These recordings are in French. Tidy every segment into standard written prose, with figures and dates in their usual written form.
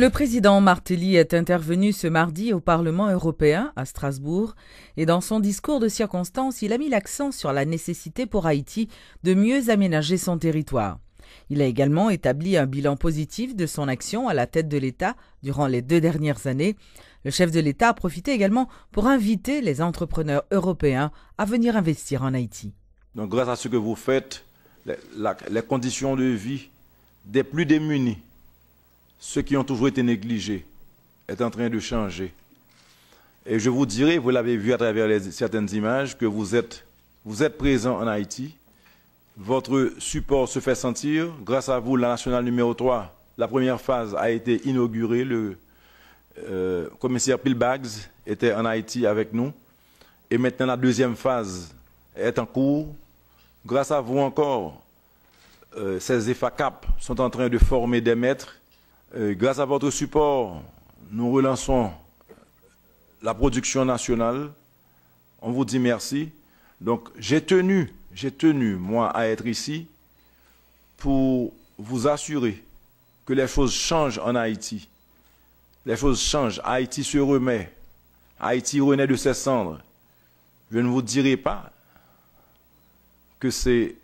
Le président Martelly est intervenu ce mardi au Parlement européen à Strasbourg et dans son discours de circonstance, il a mis l'accent sur la nécessité pour Haïti de mieux aménager son territoire. Il a également établi un bilan positif de son action à la tête de l'État durant les 2 dernières années. Le chef de l'État a profité également pour inviter les entrepreneurs européens à venir investir en Haïti. Donc grâce à ce que vous faites, les conditions de vie des plus démunis, ceux qui ont toujours été négligés, est en train de changer. Et je vous dirai, vous l'avez vu à travers certaines images, que vous êtes présents en Haïti. Votre support se fait sentir. Grâce à vous, la nationale numéro 3, la première phase a été inaugurée. Le commissaire Pilbags était en Haïti avec nous. Et maintenant, la deuxième phase est en cours. Grâce à vous encore, ces EFACAP sont en train de former des maîtres. Grâce à votre support, nous relançons la production nationale. On vous dit merci. Donc, j'ai tenu, moi, à être ici pour vous assurer que les choses changent en Haïti. Les choses changent. Haïti se remet. Haïti renaît de ses cendres. Je ne vous dirai pas que c'est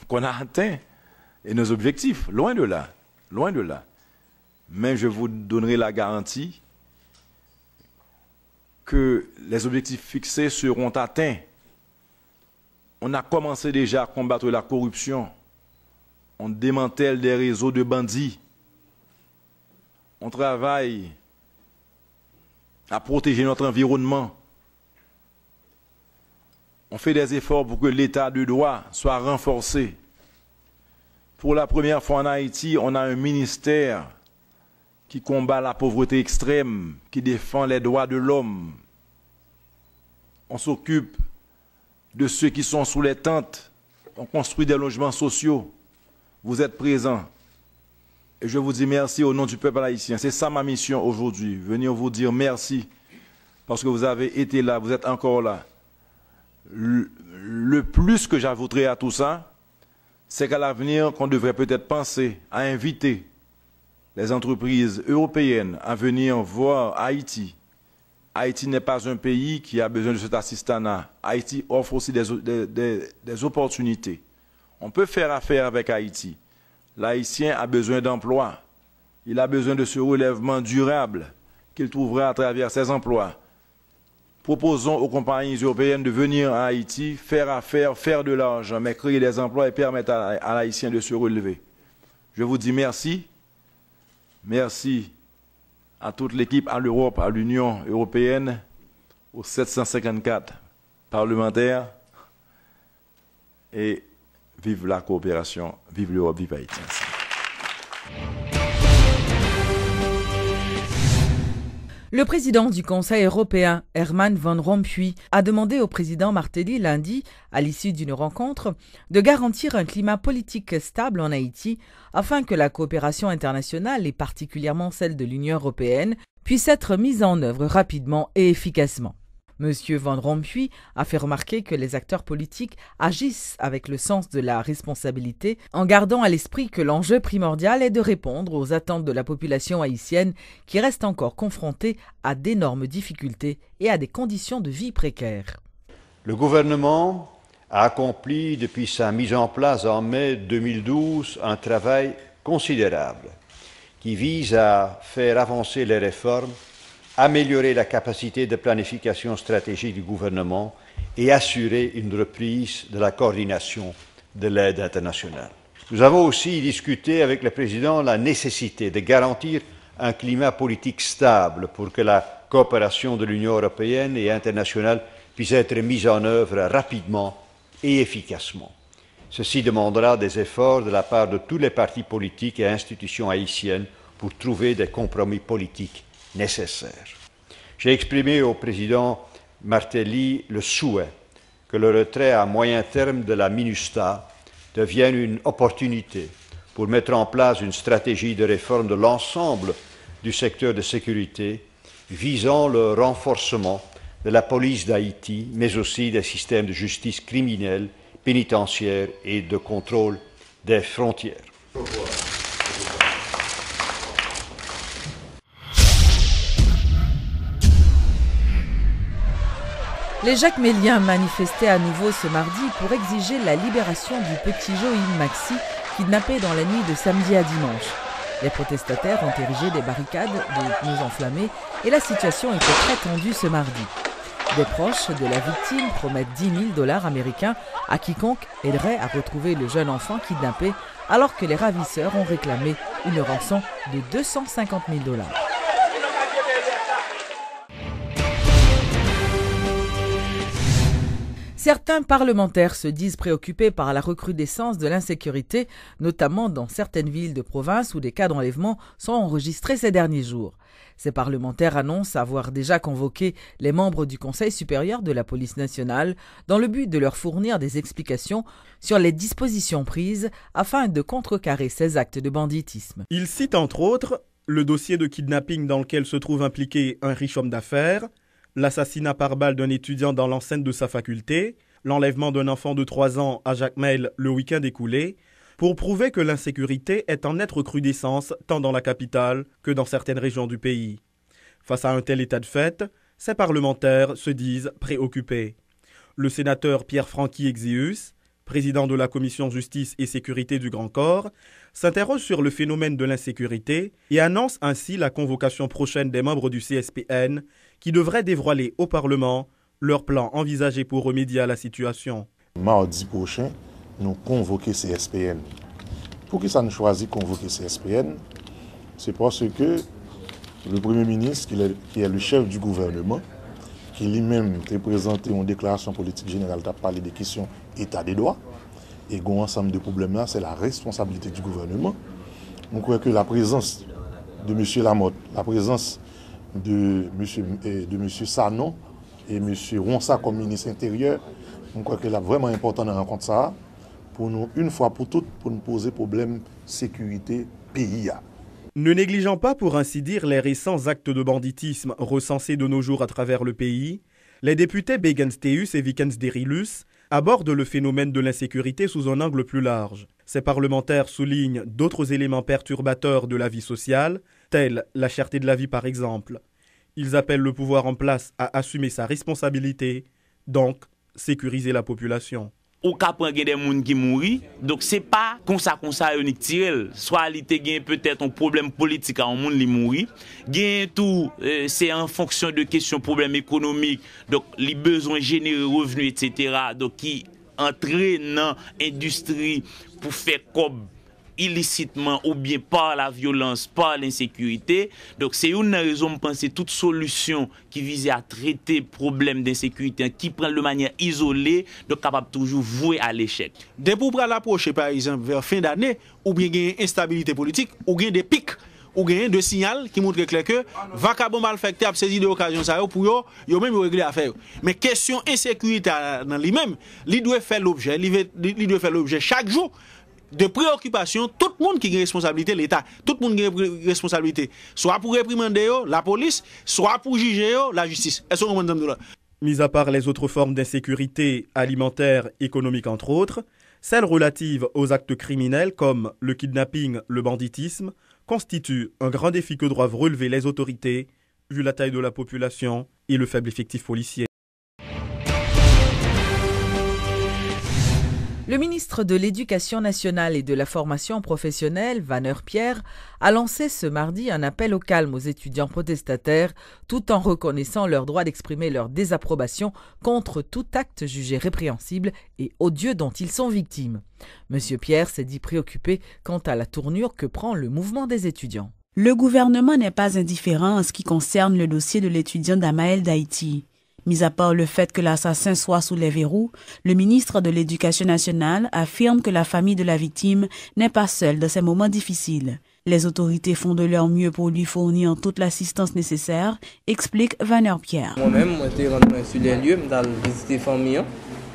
qu'on a atteint et nos objectifs, loin de là, loin de là. Mais je vous donnerai la garantie que les objectifs fixés seront atteints. On a commencé déjà à combattre la corruption. On démantèle des réseaux de bandits. On travaille à protéger notre environnement. On fait des efforts pour que l'état de droit soit renforcé. Pour la première fois en Haïti, on a un ministère qui combat la pauvreté extrême, qui défend les droits de l'homme. On s'occupe de ceux qui sont sous les tentes. On construit des logements sociaux. Vous êtes présents. Et je vous dis merci au nom du peuple haïtien. C'est ça ma mission aujourd'hui. Venir vous dire merci parce que vous avez été là, vous êtes encore là. Le plus que j'ajouterai à tout ça, c'est qu'à l'avenir, qu'on devrait peut-être penser à inviter les entreprises européennes à venir voir Haïti. Haïti n'est pas un pays qui a besoin de cet assistanat. Haïti offre aussi des opportunités. On peut faire affaire avec Haïti. L'Haïtien a besoin d'emploi. Il a besoin de ce relèvement durable qu'il trouvera à travers ses emplois. Proposons aux compagnies européennes de venir à Haïti, faire affaire, faire de l'argent, mais créer des emplois et permettre à l'Haïtien de se relever. Je vous dis merci. Merci à toute l'équipe, à l'Europe, à l'Union européenne, aux 754 parlementaires. Et vive la coopération, vive l'Europe, vive Haïti. Merci. Le président du Conseil européen, Herman Van Rompuy, a demandé au président Martelly lundi, à l'issue d'une rencontre, de garantir un climat politique stable en Haïti afin que la coopération internationale, et particulièrement celle de l'Union européenne, puisse être mise en œuvre rapidement et efficacement. M. Van Rompuy a fait remarquer que les acteurs politiques agissent avec le sens de la responsabilité en gardant à l'esprit que l'enjeu primordial est de répondre aux attentes de la population haïtienne qui reste encore confrontée à d'énormes difficultés et à des conditions de vie précaires. Le gouvernement a accompli depuis sa mise en place en mai 2012 un travail considérable qui vise à faire avancer les réformes, améliorer la capacité de planification stratégique du gouvernement et assurer une reprise de la coordination de l'aide internationale. Nous avons aussi discuté avec le président la nécessité de garantir un climat politique stable pour que la coopération de l'Union européenne et internationale puisse être mise en œuvre rapidement et efficacement. Ceci demandera des efforts de la part de tous les partis politiques et institutions haïtiennes pour trouver des compromis politiques nécessaires. J'ai exprimé au président Martelly le souhait que le retrait à moyen terme de la MINUSTAH devienne une opportunité pour mettre en place une stratégie de réforme de l'ensemble du secteur de sécurité visant le renforcement de la police d'Haïti, mais aussi des systèmes de justice criminelle, pénitentiaire et de contrôle des frontières. Les Jacméliens manifestaient à nouveau ce mardi pour exiger la libération du petit Joïm Maxi, kidnappé dans la nuit de samedi à dimanche. Les protestataires ont érigé des barricades, des pneus enflammés et la situation était très tendue ce mardi. Des proches de la victime promettent $10 000 américains à quiconque aiderait à retrouver le jeune enfant kidnappé, alors que les ravisseurs ont réclamé une rançon de $250 000. Certains parlementaires se disent préoccupés par la recrudescence de l'insécurité, notamment dans certaines villes de province où des cas d'enlèvement sont enregistrés ces derniers jours. Ces parlementaires annoncent avoir déjà convoqué les membres du Conseil supérieur de la police nationale dans le but de leur fournir des explications sur les dispositions prises afin de contrecarrer ces actes de banditisme. Ils citent entre autres le dossier de kidnapping dans lequel se trouve impliqué un riche homme d'affaires, l'assassinat par balle d'un étudiant dans l'enceinte de sa faculté, l'enlèvement d'un enfant de 3 ans à Jacmel le week-end écoulé, pour prouver que l'insécurité est en nette recrudescence tant dans la capitale que dans certaines régions du pays. Face à un tel état de fait, ces parlementaires se disent préoccupés. Le sénateur Pierre Franqui Exeus, président de la commission justice et sécurité du Grand Corps, s'interroge sur le phénomène de l'insécurité et annonce ainsi la convocation prochaine des membres du CSPN qui devraient dévoiler au Parlement leur plan envisagé pour remédier à la situation. Mardi prochain, nous convoquons CSPN. Pour qui ça nous choisit convoquer CSPN? C'est parce que le Premier ministre, qui est le chef du gouvernement, qui lui-même a présenté une déclaration politique générale, a parlé des questions état des droits, et un ensemble de problèmes là, c'est la responsabilité du gouvernement. On croit que la présence de M. Lamotte, la présence de M. Sanon et M. Ronsa comme ministre intérieur, on croit que c'est vraiment important de rencontrer ça pour nous, une fois pour toutes, pour nous poser problème sécurité pays. Ne négligeant pas pour ainsi dire les récents actes de banditisme recensés de nos jours à travers le pays, les députés Begens Teus et Vikens Derilus abordent le phénomène de l'insécurité sous un angle plus large. Ces parlementaires soulignent d'autres éléments perturbateurs de la vie sociale, tels la cherté de la vie par exemple. Ils appellent le pouvoir en place à assumer sa responsabilité, donc sécuriser la population. Ou ka prend des gens qui mourent, donc c'est pas comme ça unique tirel. Soit il te peut-être un problème politique à un monde qui mourit, gain tout c'est en fonction de questions problèmes économiques, donc les besoins générer revenus etc. donc qui entraînent dans l'industrie pour faire comme illicitement ou bien par la violence, par l'insécurité. Donc c'est une raison de penser toute solution qui vise à traiter problème d'insécurité qui prend de manière isolée, donc capable toujours vouer à l'échec. Dès pour l'approcher par exemple vers fin d'année, ou bien il y a une instabilité politique, ou bien des pics, ou bien de signal qui montre clair que vacabon malfecté a saisi de l'occasion ça pour yo même régler affaire. Mais question insécurité dans lui-même, il doit faire l'objet, il doit faire l'objet chaque jour de préoccupation, tout le monde qui a responsabilité, l'État, tout le monde qui a responsabilité, soit pour réprimander la police, soit pour juger la justice. Est-ce que vous comprenez? Mis à part les autres formes d'insécurité alimentaire, économique entre autres, celles relatives aux actes criminels comme le kidnapping, le banditisme, constituent un grand défi que doivent relever les autorités, vu la taille de la population et le faible effectif policier. Le ministre de l'Éducation nationale et de la formation professionnelle, Vanner Pierre, a lancé ce mardi un appel au calme aux étudiants protestataires, tout en reconnaissant leur droit d'exprimer leur désapprobation contre tout acte jugé répréhensible et odieux dont ils sont victimes. Monsieur Pierre s'est dit préoccupé quant à la tournure que prend le mouvement des étudiants. Le gouvernement n'est pas indifférent en ce qui concerne le dossier de l'étudiant d'Amael d'Haïti. Mis à part le fait que l'assassin soit sous les verrous, le ministre de l'Éducation nationale affirme que la famille de la victime n'est pas seule dans ces moments difficiles. Les autorités font de leur mieux pour lui fournir toute l'assistance nécessaire, explique Vanner Pierre. Moi-même, j'étais rentré sur les lieux, j'ai visité la famille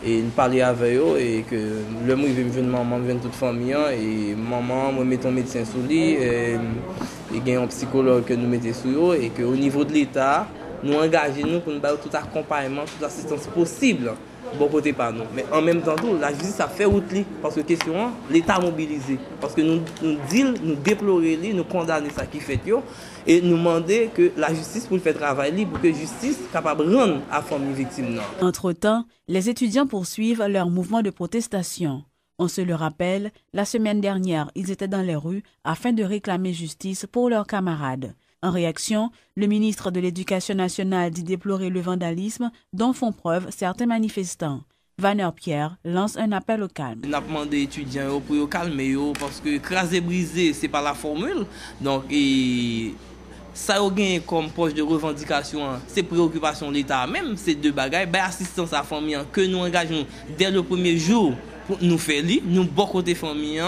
et parler avec eux et que le moi je viens maman vient toute famille et maman moi mettons médecin sous lui et il y a un psychologue que nous mettons sous et que au niveau de l'État nous engageons nous pour nous donner tout accompagnement, toute assistance possible bon côté pas nous. Mais en même temps, la justice a fait route parce que question, l'État a mobilisé. Parce que nous déplorer, nous condamner ça qui fait et nous demander que la justice pour le faire travailler pour que la justice soit capable de rendre à la famille victime. Entre-temps, les étudiants poursuivent leur mouvement de protestation. On se le rappelle, la semaine dernière, ils étaient dans les rues afin de réclamer justice pour leurs camarades. En réaction, le ministre de l'Éducation nationale dit déplorer le vandalisme dont font preuve certains manifestants. Vanner Pierre lance un appel au calme. On a demandé aux étudiants pour calmer parce que craser briser, ce n'est pas la formule. Donc, ça a gagné comme poche de revendication, c'est préoccupation de l'État même, ces deux bagages, assistance à la famille que nous engageons dès le premier jour. Nous faisons, nous bon côté famille,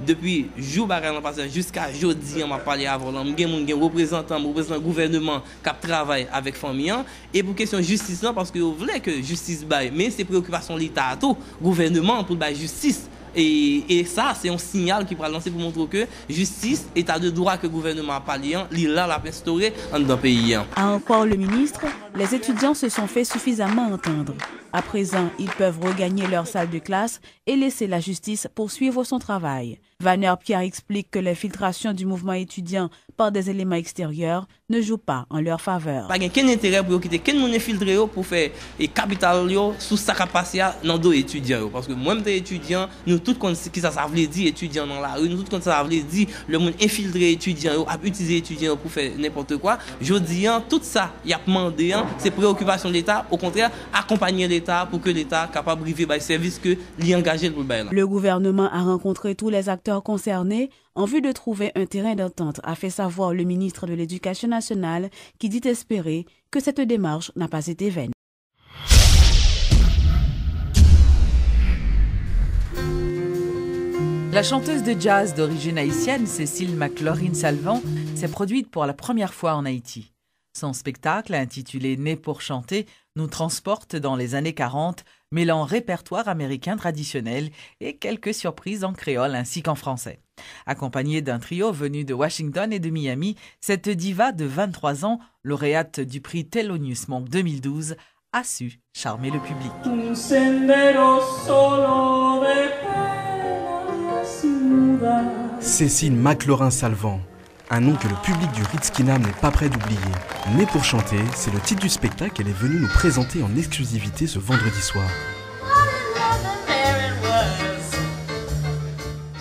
depuis jour bagage passé jusqu'à jeudi, on m'a parlé avant, nous avons représentant du gouvernement qui travaille avec famille. Et pour question de justice, parce que vous voulez que justice baille, mais c'est préoccupation de l'État, tout gouvernement pour la justice. Et ça, c'est un signal qui va lancer pour montrer que justice, état de droit que le gouvernement a parlé, il l'a instauré dans le pays. A encore le ministre, les étudiants se sont fait suffisamment entendre. À présent, ils peuvent regagner leur salle de classe et laisser la justice poursuivre son travail. Vanner Pierre explique que l'infiltration du mouvement étudiant par des éléments extérieurs ne joue pas en leur faveur. Il n'y a aucun intérêt pour quitter quel monde infiltré pour faire et capital sous sa capacité dans dos étudiants parce que moi même étudiant nous tout ce qui ça veut dire étudiant dans la rue nous tout ça veut dire le monde infiltré étudiant a utilisé étudiant pour faire n'importe quoi. Je dis tout ça il a demandé c'est préoccupation de l'État au contraire accompagner l'État pour que l'État soit capable de arriver à service que l'y engager pour bail. Le gouvernement a rencontré tous les acteurs concernés en vue de trouver un terrain d'entente, a fait savoir le ministre de l'Éducation nationale qui dit espérer que cette démarche n'a pas été vaine. La chanteuse de jazz d'origine haïtienne, Cécile McLaurin-Salvant, s'est produite pour la première fois en Haïti. Son spectacle, intitulé « Né pour chanter », nous transporte dans les années 40, mêlant répertoire américain traditionnel et quelques surprises en créole ainsi qu'en français. Accompagnée d'un trio venu de Washington et de Miami, cette diva de 23 ans, lauréate du prix Thelonious Monk 2012, a su charmer le public. Cécile McLaurin-Salvant, un nom que le public du Ritz-Kinam n'est pas prêt d'oublier. Né pour chanter, c'est le titre du spectacle qu'elle est venue nous présenter en exclusivité ce vendredi soir.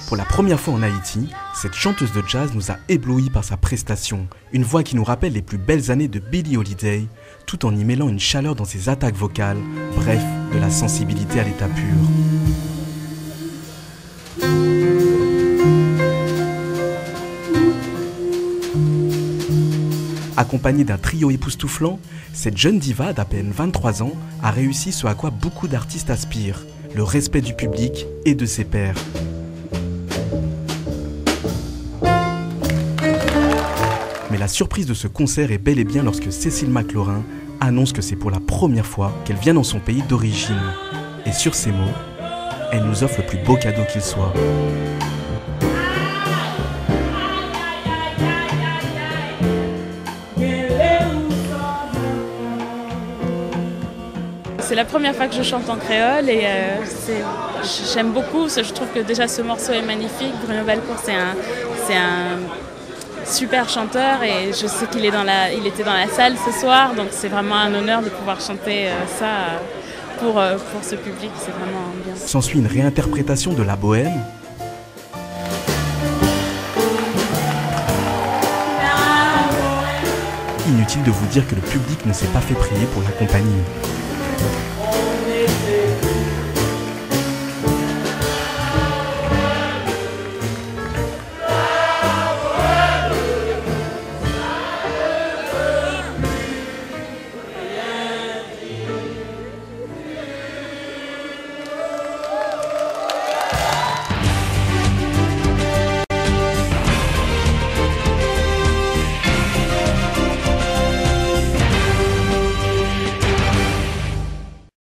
Pour la première fois en Haïti, cette chanteuse de jazz nous a éblouis par sa prestation. Une voix qui nous rappelle les plus belles années de Billie Holiday, tout en y mêlant une chaleur dans ses attaques vocales, bref, de la sensibilité à l'état pur. Accompagnée d'un trio époustouflant, cette jeune diva d'à peine 23 ans a réussi ce à quoi beaucoup d'artistes aspirent, le respect du public et de ses pairs. Mais la surprise de ce concert est bel et bien lorsque Cécile McLaurin annonce que c'est pour la première fois qu'elle vient dans son pays d'origine. Et sur ces mots, elle nous offre le plus beau cadeau qu'il soit. C'est la première fois que je chante en créole et j'aime beaucoup. Je trouve que déjà ce morceau est magnifique. Bruno Belcourt, c'est un super chanteur et je sais qu'il était dans la salle ce soir. Donc c'est vraiment un honneur de pouvoir chanter ça pour ce public. C'est vraiment bien. S'ensuit une réinterprétation de La Bohème. Inutile de vous dire que le public ne s'est pas fait prier pour l'accompagner.